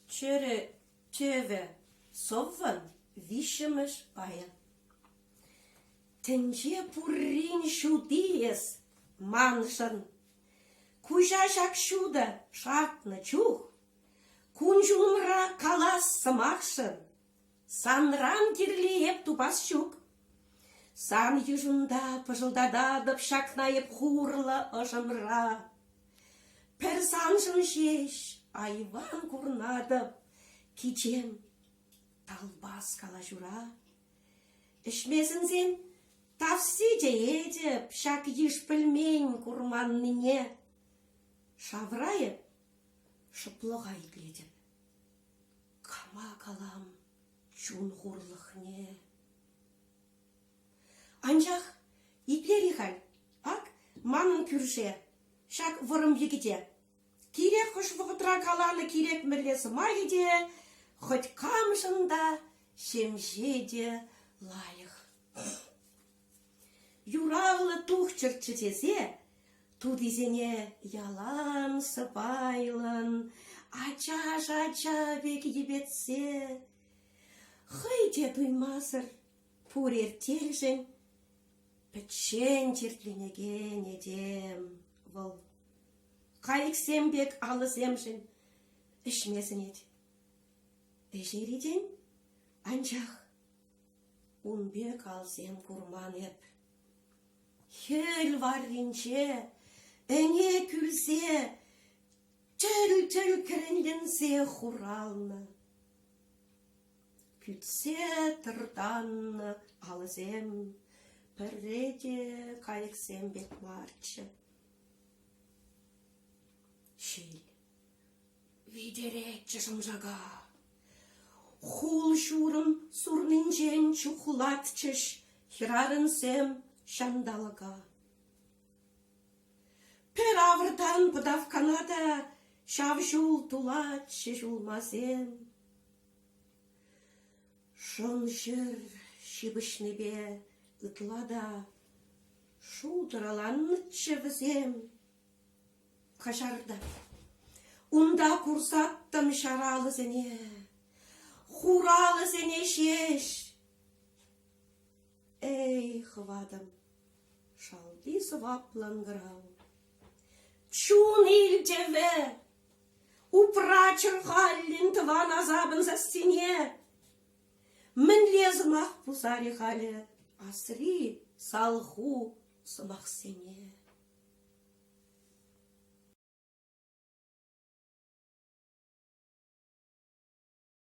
Чöre töve совван вишемеш пая. Тенче пуррин шудиес маншан. Кужашак шуда шатна чух. Кунжумра калас самахшан. Санран кирлиеп тупас щук. Сан южунда пыжылдададып шакнаеп хурла ышымра. Персаншын шеш айван курнадып кичем талбас кала жура. Ишмесін сен тавсиде едіп шак еш пілмень курманныне. Шаврайып шыплыға игледіп. Кама калам чун хурлықне. Анчах иплери халь, ак манын күрше, шак вырым егіде. Кирек құш вғытра каланы кирек мірлесі майыде, хоть камшында шемжеде лайық. Юралы тух чырчытесе, тудизене ялан сыпайлын, ача бек ебетсе. Хыйде туймасыр, пурер телжен, пічен тертленеген едем выл. Кайыксем бек алысемжен, ішмесін ед. Эжериден, анчах, унбек алсем курман еп. Хел варринче, әне күлсе, чөл кірінденсе хуралны. Күтсе тұрданны алысем, пірреде кайыксем бек марчы. Шел, видерек чышымжага. Хул шурым сурнинчен чухлатчыш, хирарынсем шандалыга. Пер авырдан пыдавканада шавшул тулатчы жулмасем. Шон жыр шибышнебе ытлада шулдыраланнычы візем. Қашарда, унда курсаттым шаралы зене, хуралы зене шеш. Эй, хвадым, шалды сваплангырау. Чун илдеве, упрачыр халлин тван азабын за стене. Мін лезмақ пусари халі, асри салху сымақ сене.